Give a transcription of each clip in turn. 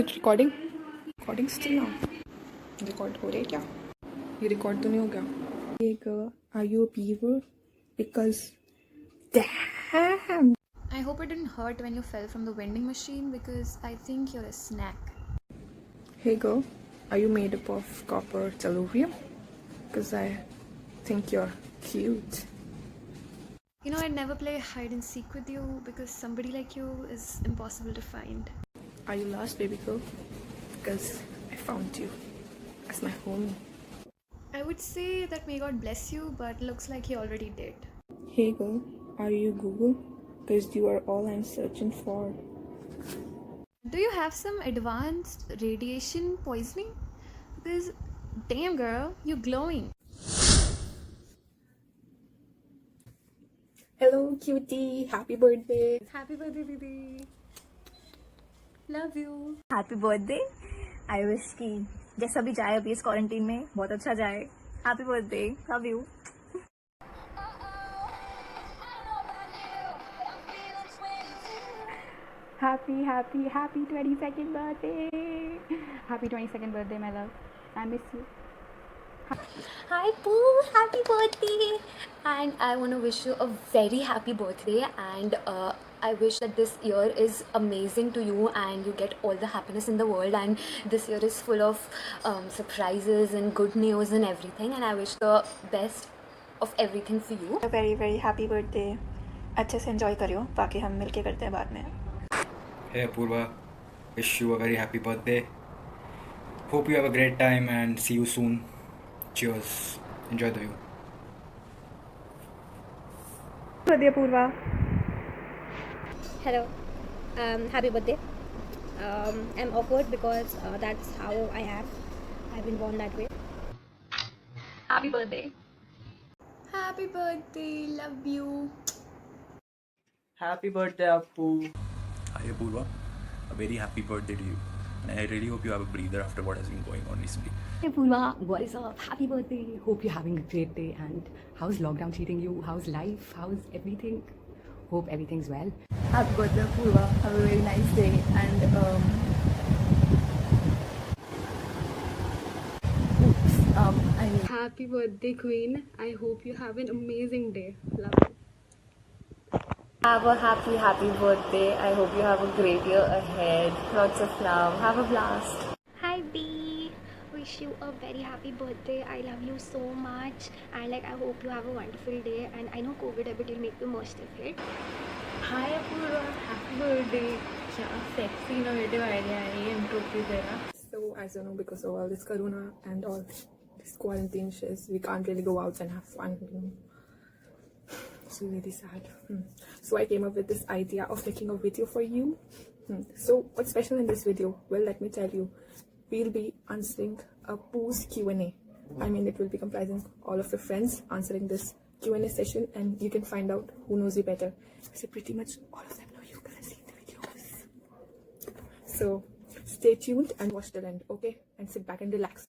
it recording? Recording still now. Record हो रहा है क्या? ये record तो नहीं हो गया? Hey girl, are you a beaver? Because damn. I hope it didn't hurt when you fell from the vending machine because I think you're a snack. Hey girl, are you made up of copper tellurium? Because I think you're cute. You know, I'd never play hide and seek with you because somebody like you is impossible to find. Are you lost, baby girl? Because I found you as my homie. I would say that may God bless you, but looks like he already did. Hey girl, are you Google? Because you are all I'm searching for. Do you have some advanced radiation poisoning? Because, damn girl, you're glowing. Hello, cutie. Happy birthday. Happy birthday, Didi. Love you. Happy birthday I wish कि जैसा भी जाए अभी इस quarantine में बहुत अच्छा जाए. Happy birthday, love you. Happy 22nd birthday. Happy 22nd birthday, my love. I miss you. Hi Pooh, happy birthday. And I want to wish you a very happy birthday, and I wish that this year is amazing to you and you get all the happiness in the world, and this year is full of surprises and good news and everything, and I wish the best of everything for you. Very very happy birthday. अच्छे से enjoy करियो, बाकी हम मिलके करते हैं बाद में. Hey Apurva, wish you a very happy birthday. Hope you have a great time and see you soon. Cheers. Enjoy the view. Birthday, Apurva. Hello, happy birthday. I'm awkward because that's how I am. I've been born that way. Happy birthday. Happy birthday. Love you. Happy birthday, Appu. Hi Apurva, a very happy birthday to you, and I really hope you have a breather after what has been going on recently. Hey Purva, what is up? Happy birthday. Hope you're having a great day. And how's lockdown treating you? How's life? How's everything? Hope everything's well. Happy birthday, Purva. Have a very nice day. And Happy birthday, Queen. I hope you have an amazing day. Love you. have a happy birthday. I hope you have a great year ahead. Lots of love. Have a blast. Hi B, wish you a very happy birthday. I love you so much, and I hope you have a wonderful day. And I know COVID a bit will make the most of it. Hi Apurva, happy birthday. क्या sexy innovative idea है ये intro की देना. So, as you know, because of all this corona and all this quarantine shiz, we can't really go out and have fun, you know. It's really sad. So I came up with this idea of making a video for you. So what's special in this video? Well, let me tell you. We'll be answering a Pooh's Q&A. I mean, it will be comprising all of your friends answering this Q&A session, and you can find out who knows you better. So pretty much all of them know you because I've seen the videos. So stay tuned and watch till end, okay? And sit back and relax.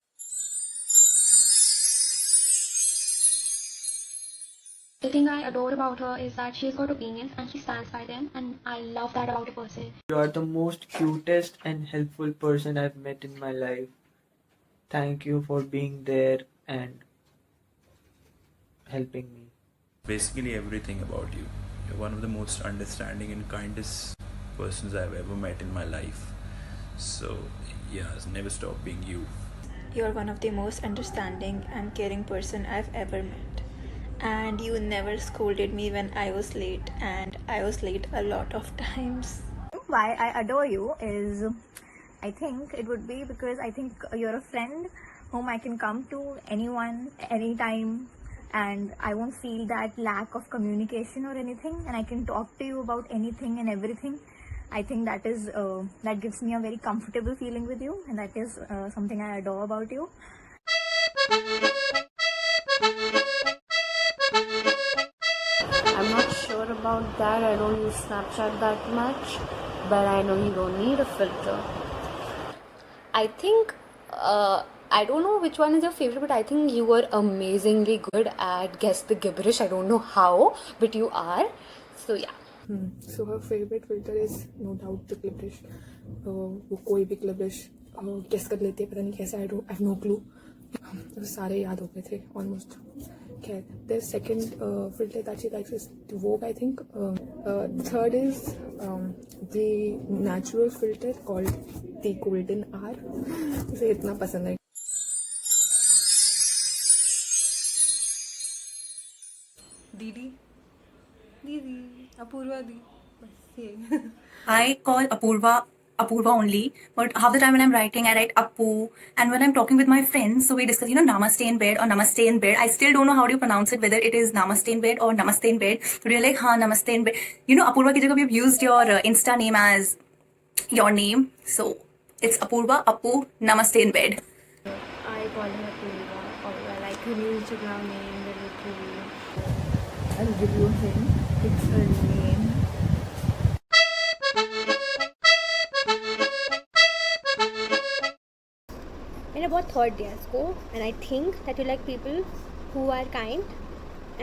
The thing I adore about her is that she's got opinions and she stands by them, and I love that about a person. You are the most cutest and helpful person I've met in my life. Thank you for being there and helping me. Basically, everything about you. You're one of the most understanding and kindest persons I've ever met in my life. So, yeah, never stop being you. You're one of the most understanding and caring person I've ever met. And you never scolded me when I was late, and I was late a lot of times. Why I adore you is, I think it would be because I think you're a friend whom I can come to anyone, anytime, and I won't feel that lack of communication or anything, and I can talk to you about anything and everything. I think that is that gives me a very comfortable feeling with you, and that is something I adore about you. I'm not sure about that. I don't use Snapchat that much, but I know you don't need a filter. I think I don't know which one is your favorite, but I think you were amazingly good at guess the gibberish. I don't know how, but you are. So yeah. So her favorite filter is no doubt the Cliplish. वो कोई भी Cliplish guess कर लेती है, पता नहीं कैसे, I have no clue. तो सारे याद हो गए थे almost. Okay, the second filter that she likes is the Vogue, I think. Third is the natural filter called the Golden Hour. उसे इतना पसंद है. Didi, Apurva Di. बस ये. I call Apurva only, but half the time when I'm writing, I write Appu. And when I'm talking with my friends, so we discuss, namaste in bed or namaste in bed. I still don't know how do you pronounce it, whether it is namaste in bed or namaste in bed. So we're like, हाँ, namaste in bed. Apurva ki jagah you've used your Insta name as your name. So it's Apurva, Appu, namaste in bed. I call her Apurva, or I like her new Instagram name, literally. I'll give you a hint. It's her name. मैंने बहुत thought दिया इसको, and I think that you like people who are kind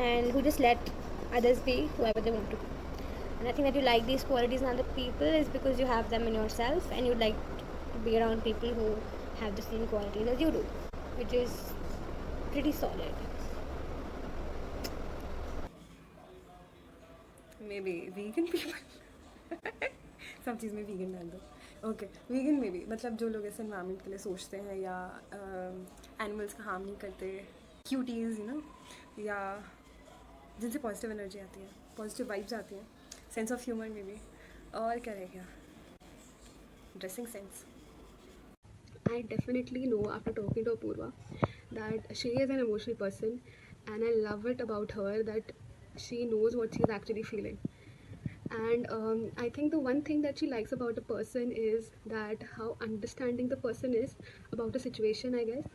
and who just let others be whoever they want to be. And I think that you like these qualities in other people is because you have them in yourself, and you like to be around people who have the same qualities as you do, which is pretty solid. Maybe vegan people. सब चीज़ में vegan डाल दो. Okay, vegan में भी मतलब जो लोग ऐसे एनवायरनमेंट के लिए सोचते हैं या एनिमल्स का हार्म नहीं करते, क्यूटीज़ या जिनसे पॉजिटिव एनर्जी आती है, पॉजिटिव वाइब्स आती हैं, सेंस ऑफ ह्यूमर में भी. और क्या रह गया, dressing sense. I definitely know after talking to Apurva that she is an emotional person, and I love it about her that she knows what she's actually feeling. And I think the one thing that she likes about a person is that how understanding the person is about a situation, I guess.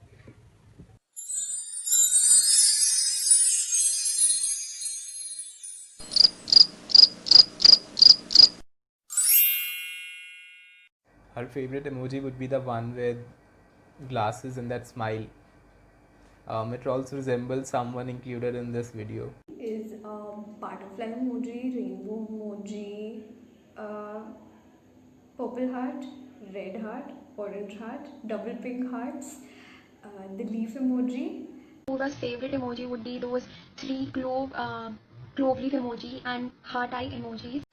Her favorite emoji would be the one with glasses and that smile. It also resembles someone included in this video. Is butterfly emoji, rainbow emoji, purple heart, red heart, orange heart, double pink hearts, the leaf emoji. Poora's favorite emoji would be those 3 clove leaf emoji and heart eye emojis.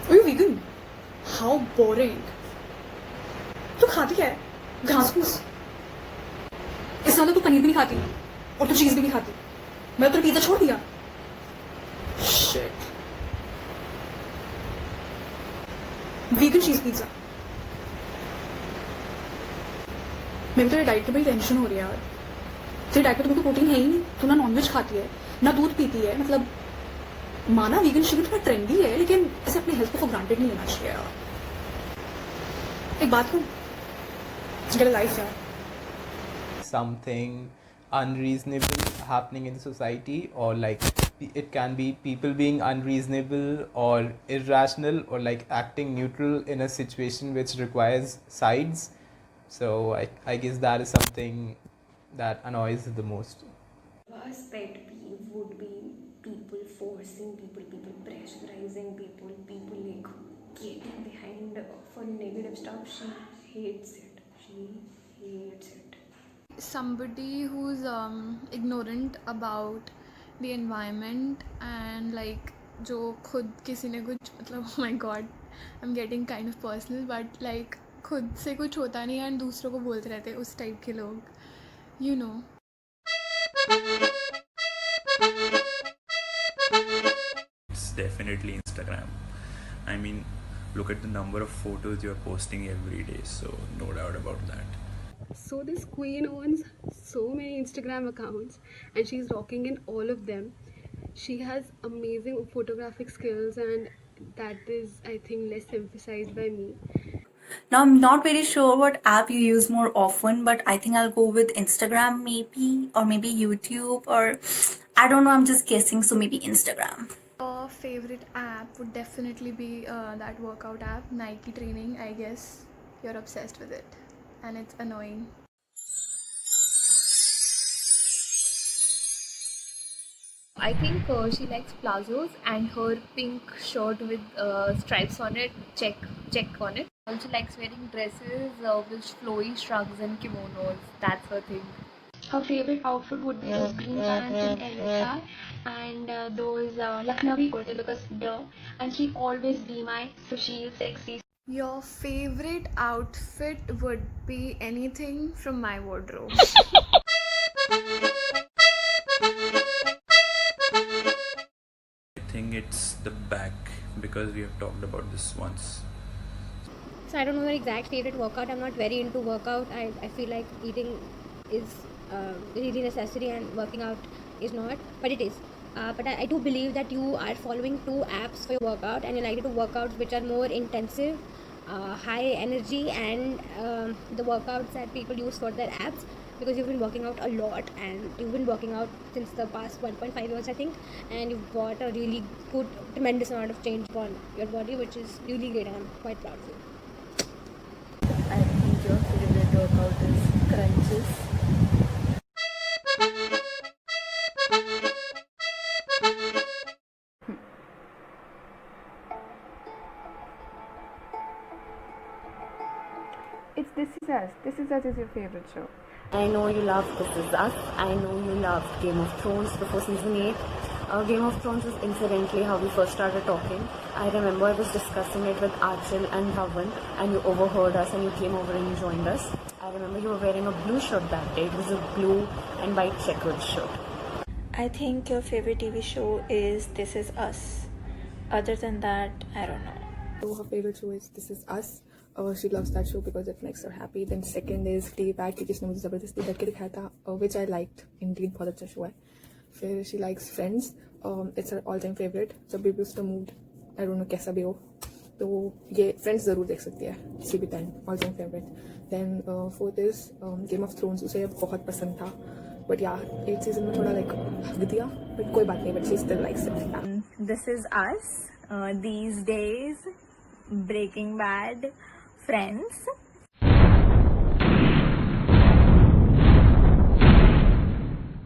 Are you vegan? How boring. तू खाती क्या है? घास फूस. इस साल तू पनीर भी नहीं खाती और तू चीज भी नहीं खाती. मैं तो पिज्जा छोड़ दिया. Shit. Vegan cheese pizza. मेरे तेरे डाइट की बड़ी टेंशन हो रही है यार. तेरे डाइट में तो प्रोटीन है ही नहीं. तू ना नॉनवेज खाती है ना दूध पीती है. मतलब माना वीगन शिविर थोड़ा ट्रेंडी है, लेकिन ऐसे अपने हेल्थ को फॉर ग्रांटेड नहीं लेना चाहिए यार. एक बात कहूं, get a life यार. Something unreasonable happening in society, or like it can be people being unreasonable or irrational, or like acting neutral in a situation which requires sides. So I guess that is something that annoys the most. Worst pet peeve would be people forcing people pressurizing people like getting behind for negative stuff. She hates it. Somebody who's ignorant about the environment and like जो खुद किसी ने कुछ मतलब oh my god I'm getting kind of personal but like खुद से कुछ होता नहीं and दूसरों को बोलते रहते उस टाइप के लोग, you know. It's definitely Instagram. I mean, look at the number of photos you're posting every day, so no doubt about that. So this queen owns so many Instagram accounts and she's rocking in all of them. She has amazing photographic skills and that is, I think, less emphasized by me. Now, I'm not very sure what app you use more often, but I think I'll go with Instagram maybe, or maybe YouTube, or I don't know, I'm just guessing, so maybe Instagram. Favorite app would definitely be that workout app, Nike Training. I guess you're obsessed with it and it's annoying. I think she likes plazos and her pink shirt with stripes on it, check on it. Also likes wearing dresses with flowy shrugs and kimonos. That's her thing. Her favorite outfit would be those green pants in LSR and those Lucknowi kurti because duh. And she always be my Sushil sexy. Your favorite outfit would be anything from my wardrobe. I think it's the back because we have talked about this once. So I don't know your exact favorite workout. I'm not very into workout. I feel like eating is really necessary and working out is not, but it is. But I do believe that you are following two apps for your workout and you like to do workouts which are more intensive, high energy, and the workouts that people use for their apps, because you've been working out a lot and you've been working out since the past 1.5 years I think, and you've got a really good tremendous amount of change on your body, which is really great and I'm quite proud of you. I think your favorite workout is crunches. It's This Is Us. This Is Us is your favorite show. I know you love This Is Us. I know you loved Game of Thrones before season 8. Game of Thrones was incidentally how we first started talking. I remember I was discussing it with Achal and Dhawan, and you overheard us and you came over and you joined us. I remember you were wearing a blue shirt that day. It was a blue and white checkered shirt. I think your favorite TV show is This Is Us. Other than that, I don't know. So her favorite show is This Is Us. She loves that show because it makes her happy. Then second is Fleabag, क्योंकि इसने मुझे ज़बरदस्ती करके दिखाया था, which I liked. Indeed, बहुत अच्छा show है. फिर she likes Friends. It's her all-time favorite. जब भी उसका mood, I don't know कैसा भी हो, तो ये Friends ज़रूर देख सकती है. किसी भी time, all-time favorite. Then fourth is Game of Thrones. उसे ये बहुत पसंद था. But yeah, 8th season में थोड़ा like हक दिया. But कोई बात नहीं. But she still likes it. Yeah. This Is Us. These days, Breaking Bad, Friends.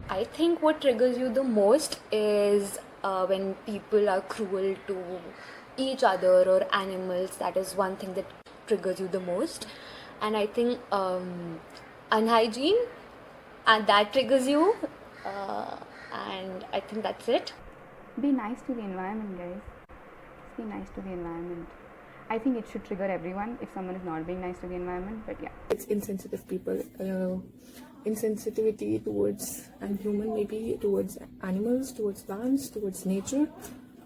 I think what triggers you the most is when people are cruel to each other or animals. That is one thing that triggers you the most. And I think unhygiene, and that triggers you. And I think that's it. Be nice to the environment, guys. Just be nice to the environment. I think it should trigger everyone if someone is not being nice to the environment, but yeah. It's insensitive people. Insensitivity towards and human, maybe towards animals, towards plants, towards nature.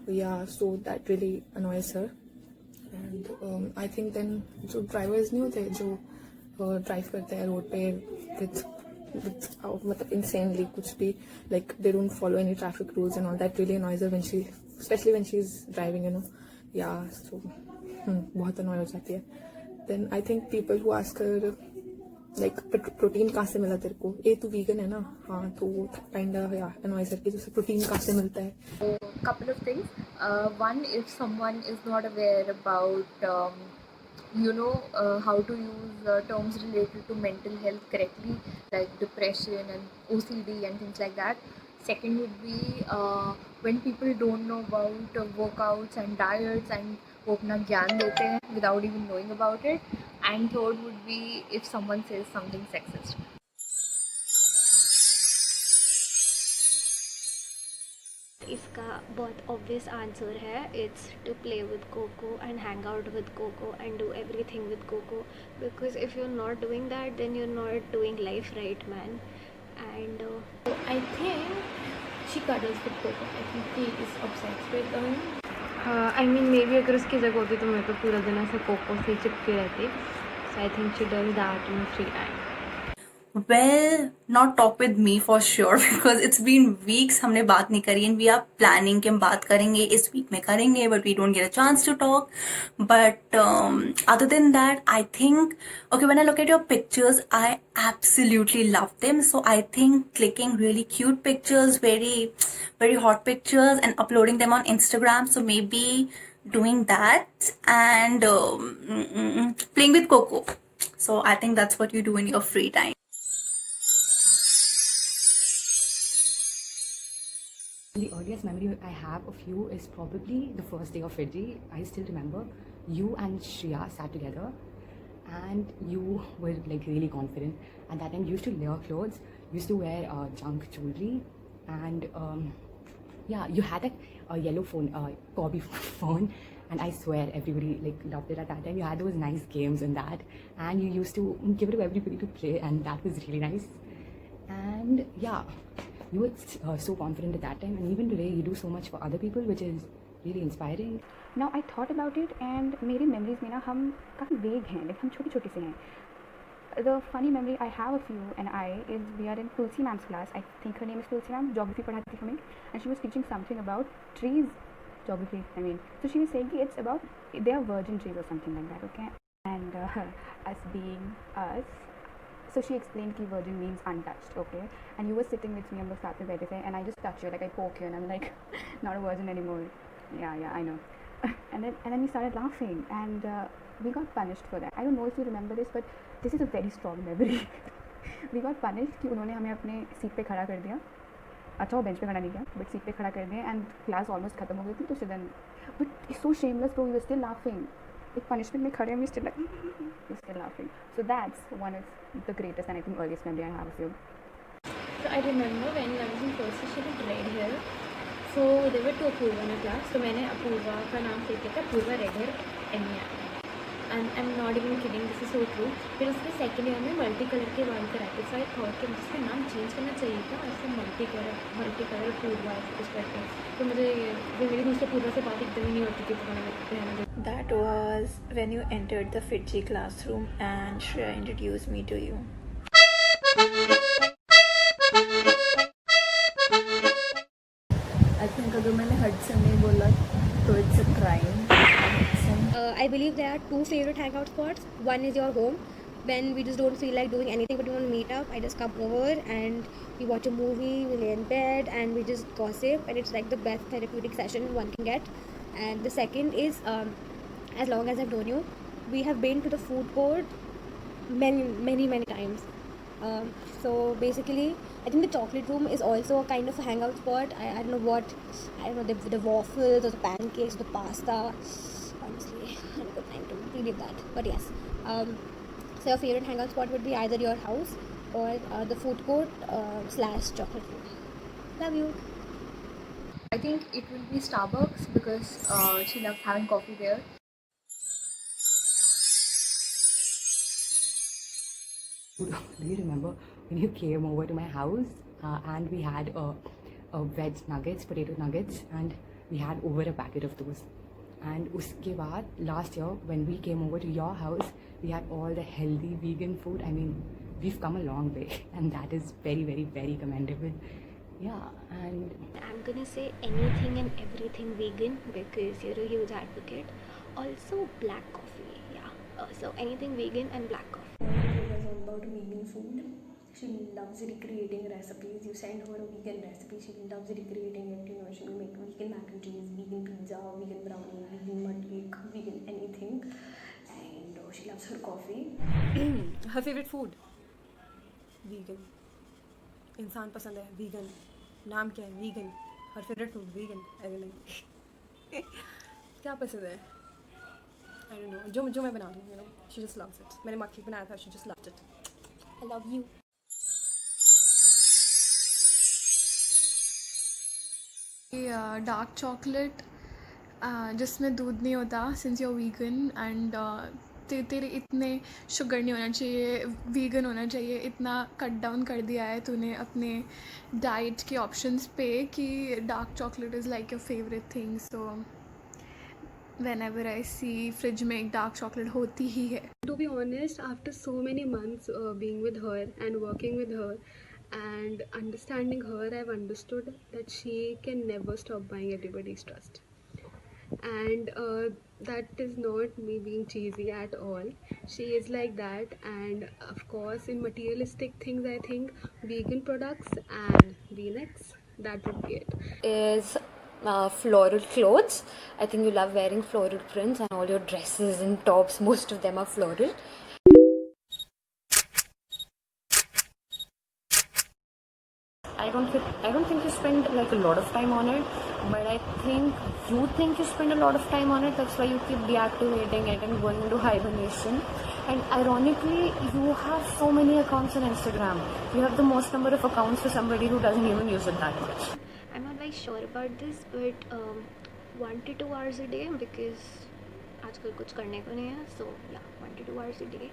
Yeah, so that really annoys her. And I think then जो drivers नहीं होते जो drive करते हैं road पे with मतलब insanely कुछ भी, like they don't follow any traffic rules and all, that really annoys her when especially when she's driving, you know. Yeah, so बहुत annoy हो जाती है. Then I think people who ask her like protein कहाँ से मिला तेरे को, तू vegan है ना, हाँ, तो वो kinda yeah annoys her कि जैसे protein कहाँ से मिलता है. Couple of things. One, if someone is not aware about how to use terms related to mental health correctly, like depression and OCD and things like that. Second would be when people don't know about workouts and diets and वो अपना ज्ञान देते हैं without even knowing about it. And third would be if someone says something sexist. इसका बहुत obvious answer है. It's to play with Coco and hang out with Coco and do everything with Coco, because if you're not doing that, then you're not doing life right, man. And I think she cuddles with Coco. I think he is obsessed with her. I mean, maybe अगर उसकी जगह होती तो मैं तो पूरा दिन ऐसे कोको से चिपके रहती. So I think she does that in free time. Well, not talk with me for sure because it's been weeks हमने बात नहीं करी and we are planning कि हम बात करेंगे इस week में करेंगे, but we don't get a chance to talk. But other than that, I think when I look at your pictures, I absolutely love them. So I think clicking really cute pictures, very very hot pictures and uploading them on Instagram. So maybe doing that and playing with Coco. So I think that's what you do in your free time. The earliest memory I have of you is probably the first day of Fiji. I still remember you and Shreya sat together and you were like really confident. At that time, you used to layer clothes, used to wear junk jewelry, and yeah, you had a yellow phone, Corby phone, and I swear everybody like loved it at that time. You had those nice games in that, and you used to give it to everybody to play, and that was really nice. And yeah, you were so confident at that time, and even today you do so much for other people, which is really inspiring. Now I thought about it and मेरी memories में ना हम काफ़ी vague हैं, like हम छोटी छोटी से हैं. The funny memory I have of you and I is we are in Tulsi ma'am's class. I think her name is Tulsi ma'am. Geography पढ़ाती थी हमें, and she was teaching something about trees. Geography, I mean. So she was saying कि it's about they are virgin trees or something like that, okay? And us being us. So she explained कि virgin means untouched, okay? And you were sitting with me, हम लोग साथ में बैठे थे, and I just touch you, like I poke you, and I'm like, not a virgin anymore. Yeah, I know. And then we started laughing, and we got punished for that. I don't know if you remember this, but this is a very strong memory. We got punished कि उन्होंने हमें अपने seat पे खड़ा कर दिया. अच्छा वो बेंच पे खड़ा नहीं किया, बट सीट पे खड़ा कर दिया, and class almost खत्म हो गई थी, तो then, but it's so shameless, bro. We were still laughing. एक punishment में खड़े हैं, we still like, we're still laughing. So that's one of the greatest and I think earliest memory I have of you. So I remember when I was in first year, she had red hair. So there were two Apurva in a class. So मैंने Apurva का नाम save किया था, Apurva red hair Enya. And I'm not even kidding, this is so true. फिर उसके second year में multi color के बाल कराए थे. So I thought कि मुझे इसका नाम change करना चाहिए था, ऐसे multi color Apurva कुछ करके. तो मुझे मेरी दूसरे Apurva से बात एकदम ही नहीं होती थी, तो मैंने That was when you entered the Fiji classroom and Shreya introduced me to you. I think अगर मैंने Hudson नहीं बोला तो it's a crime. I believe there are two favorite hangout spots. One is your home. When we just don't feel like doing anything but we want to meet up, I just come over and we watch a movie, we lay in bed and we just gossip, and it's like the best therapeutic session one can get. And the second is, as long as I've known you, we have been to the food court many times. So basically, I think the chocolate room is also a kind of a hangout spot. I don't know what, the waffles or the pancakes, the pasta. Honestly, I haven't got time to relive that. But yes, so your favorite hangout spot would be either your house or the food court / chocolate room. Love you. I think it will be Starbucks because she loves having coffee there. Do you remember when you came over to my house and we had a veg nuggets, potato nuggets, and we had over a packet of those. And uske baad, last year when we came over to your house, we had all the healthy vegan food. I mean, we've come a long way, and that is very commendable. Yeah, and I'm gonna say anything and everything vegan because you're a huge advocate. Also, black coffee. Yeah. So anything vegan and black coffee. It was all about vegan food. She loves recreating recipes. You send her a vegan recipe, she loves recreating it. You know, she will make vegan mac and cheese, vegan pizza, vegan brownie, vegan mud cake, vegan anything. And she loves her coffee. Her favorite food? Vegan. इंसान पसंद है vegan. नाम क्या है? Vegan. Her favorite food? Vegan. Everything. क्या पसंद है? I don't know. जो मैं बना दूँ, you know. She just loves it. मैंने मक्खी बनाया था. She just loved it. I love you. Dark chocolate जिसमें दूध नहीं होता, सिंस यू वीगन एंड तेरे इतने शुगर नहीं होना चाहिए, वीगन होना चाहिए, इतना कट डाउन कर दिया है तूने अपने डाइट के ऑप्शंस पे कि dark chocolate is like your favourite thing. So whenever I see fridge में एक dark chocolate होती ही है. To be honest, after so many months being with her and working with her and understanding her, I've understood that she can never stop buying everybody's trust. And that is not me being cheesy at all. She is like that, and of course in materialistic things I think vegan products and V-necks, that would be it. Is floral clothes. I think you love wearing floral prints and all your dresses and tops, most of them are floral. I I don't think you spend like a lot of time on it, but I think you spend a lot of time on it. That's why you keep deactivating it and going into hibernation. And ironically, you have so many accounts on Instagram. You have the most number of accounts for somebody who doesn't even use it that much. I'm not very sure about this, but 1 to 2 hours a day because आजकल कुछ करने को नहीं है, so yeah, 1 to 2 hours a day.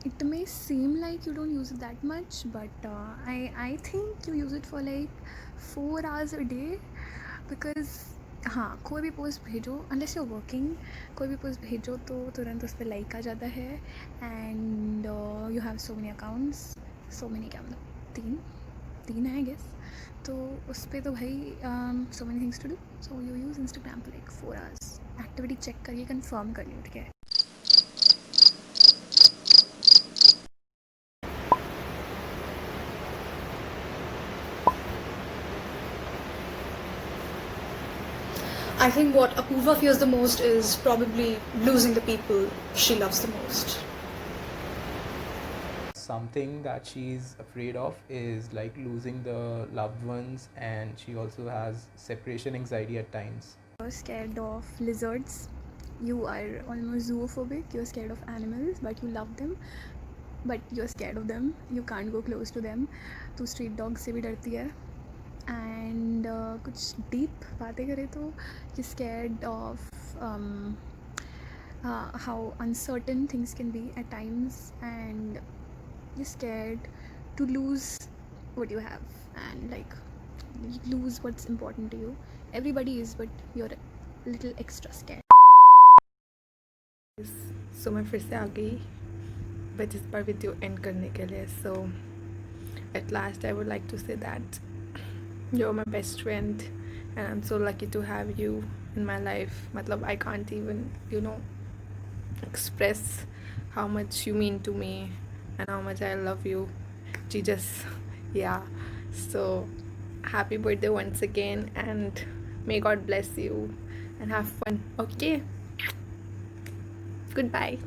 It may seem like you don't use it that much, but I think you use it for like 4 hours a day because हाँ, कोई भी post भेजो, unless you're working, कोई भी post भेजो तो तुरंत उस पर लाइक आ जाता है and you have so many accounts, so many क्या मतलब तीन है I guess, तो उस पर तो भाई so many things to do, so you use Instagram for like 4 hours. Activity check करके कंफर्म कर लियो, ठीक है. I think what Apurva fears the most is probably losing the people she loves the most. Something that she's afraid of is like losing the loved ones, and she also has separation anxiety at times. You're scared of lizards, you are almost zoophobic, you're scared of animals but you love them, but you're scared of them, you can't go close to them. तो street dog से भी डरती है. And कुछ deep बातें करें तो you scared of how uncertain things can be at times and you scared to lose what you have and like lose what's important to you. Everybody is, but you're a little extra scared. So मैं फिर से आ गई but इस बार video and करने के लिए. So at last I would like to say that you're my best friend and I'm so lucky to have you in my life. मतलब I can't even express how much you mean to me and how much I love you. Yeah, so happy birthday once again and may God bless you and have fun. Okay, goodbye.